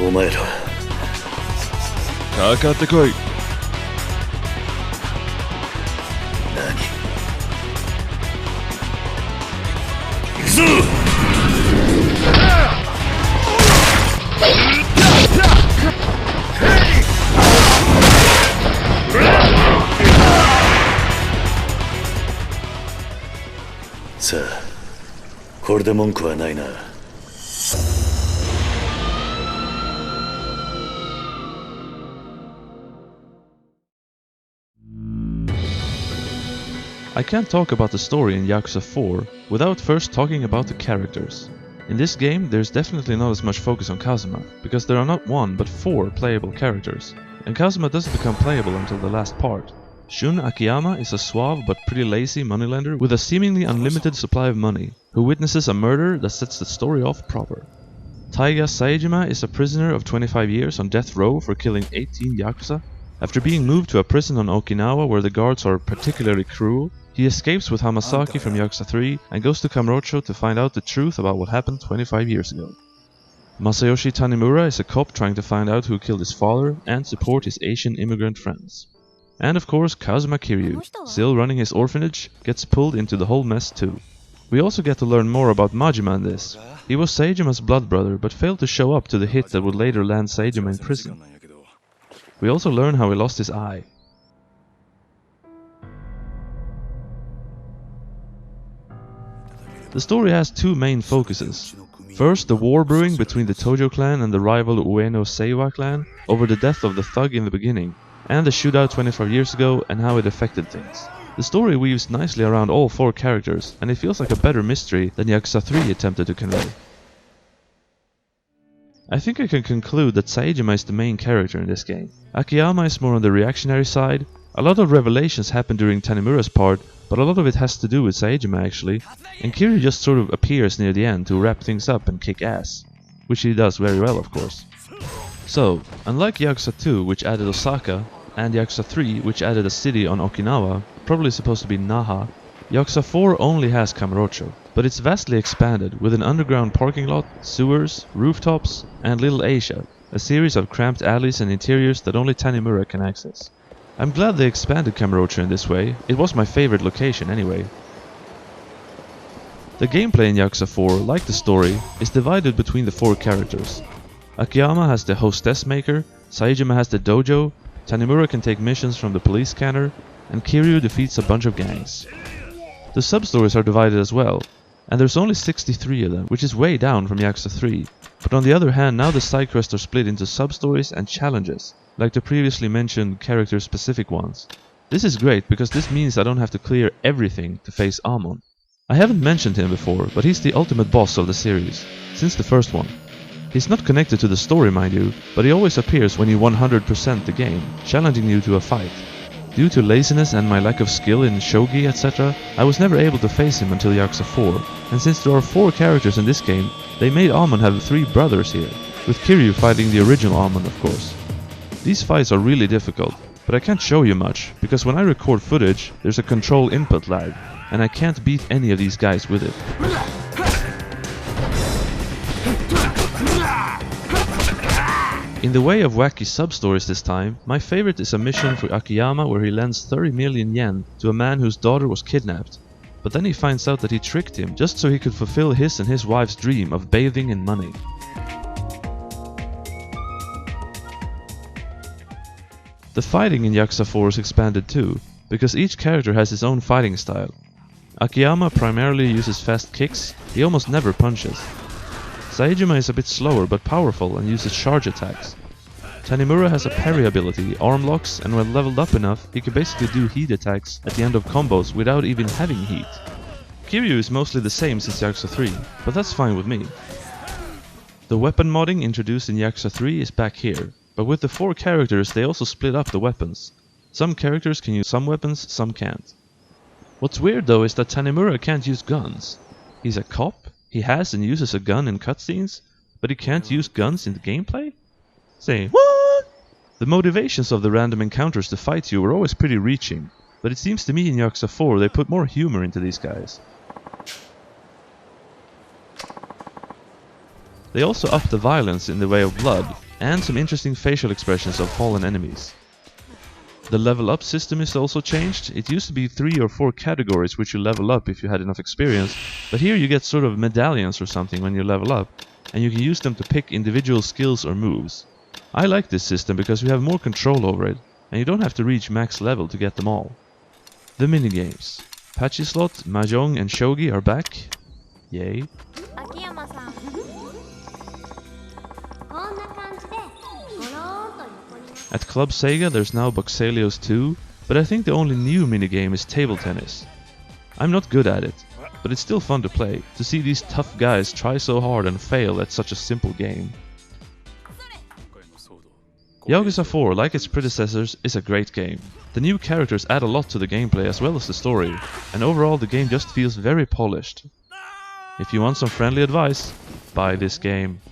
お前らかかってこい。何行くぞ。さあこれで文句はないな。I can't talk about the story in Yakuza 4 without first talking about the characters. In this game, there's definitely not as much focus on Kazuma, because there are not 1 but 4 playable characters, and Kazuma doesn't become playable until the last part. Shun Akiyama is a suave but pretty lazy moneylender with a seemingly unlimited supply of money, who witnesses a murder that sets the story off proper. Taiga Saejima is a prisoner of 25 years on death row for killing 18 Yakuza. After being moved to a prison on Okinawa where the guards are particularly cruel, he escapes with Hamasaki from Yakuza 3 and goes to Kamurocho to find out the truth about what happened 25 years ago. Masayoshi Tanimura is a cop trying to find out who killed his father and support his Asian immigrant friends. And of course Kazuma Kiryu, still running his orphanage, gets pulled into the whole mess too. We also get to learn more about Majima in this. He was Seijima's blood brother but failed to show up to the hit that would later land Seijima in prison. We also learn how he lost his eye. The story has 2 main focuses. First, the war brewing between the Tojo clan and the rival Ueno Seiwa clan over the death of the thug in the beginning, and the shootout 25 years ago and how it affected things. The story weaves nicely around all 4 characters, and it feels like a better mystery than Yakuza 3 attempted to convey. I think I can conclude that Saejima is the main character in this game. Akiyama is more on the reactionary side. A lot of revelations happen during Tanimura's part, but a lot of it has to do with Saejima actually, and Kiryu just sort of appears near the end to wrap things up and kick ass, which he does very well of course. So, unlike Yakuza 2 which added Osaka, and Yakuza 3 which added a city on Okinawa, probably supposed to be Naha, Yakuza 4 only has Kamurocho, but it's vastly expanded with an underground parking lot, sewers, rooftops, and Little Asia, a series of cramped alleys and interiors that only Tanimura can access. I'm glad they expanded Kamurocho in this way, it was my favorite location anyway. The gameplay in Yakuza 4, like the story, is divided between the 4 characters. Akiyama has the hostess maker, Saejima has the dojo, Tanimura can take missions from the police scanner, and Kiryu defeats a bunch of gangs. The sub-stories are divided as well, and there's only 63 of them, which is way down from Yakuza 3. But on the other hand, now the side quests are split into sub-stories and challenges, like the previously mentioned character-specific ones. This is great because this means I don't have to clear everything to face Amon. I haven't mentioned him before, but he's the ultimate boss of the series, since the first one. He's not connected to the story mind you, but he always appears when you 100% the game, challenging you to a fight. Due to laziness and my lack of skill in shogi etc, I was never able to face him until Yakuza 4, and since there are 4 characters in this game, they made Amon have 3 brothers here, with Kiryu fighting the original Amon of course. These fights are really difficult, but I can't show you much, because when I record footage, there's a control input lag, and I can't beat any of these guys with it. In the way of wacky sub-stories this time, my favorite is a mission for Akiyama where he lends 30 million yen to a man whose daughter was kidnapped, but then he finds out that he tricked him just so he could fulfill his and his wife's dream of bathing in money. The fighting in Yakuza 4 is expanded too, because each character has his own fighting style. Akiyama primarily uses fast kicks, he almost never punches. Saejima is a bit slower but powerful and uses charge attacks. Tanimura has a parry ability, arm locks, and when leveled up enough, he can basically do heat attacks at the end of combos without even having heat. Kiryu is mostly the same since Yakuza 3, but that's fine with me. The weapon modding introduced in Yakuza 3 is back here, but with the 4 characters they also split up the weapons. Some characters can use some weapons, some can't. What's weird though is that Tanimura can't use guns. He's a cop, he has and uses a gun in cutscenes, but he can't use guns in the gameplay? Say, what? The motivations of the random encounters to fight you were always pretty reaching, but it seems to me in Yakuza 4 they put more humor into these guys. They also upped the violence in the way of blood, and some interesting facial expressions of fallen enemies. The level up system is also changed. It used to be 3 or 4 categories which you level up if you had enough experience, but here you get sort of medallions or something when you level up, and you can use them to pick individual skills or moves. I like this system because you have more control over it, and you don't have to reach max level to get them all. The minigames. Pachislot, Mahjong and Shogi are back. Yay. At Club Sega there's now Boxelios 2, but I think the only new minigame is table tennis. I'm not good at it, but it's still fun to play, to see these tough guys try so hard and fail at such a simple game. Yakuza 4, like its predecessors, is a great game. The new characters add a lot to the gameplay as well as the story, and overall the game just feels very polished. If you want some friendly advice, buy this game.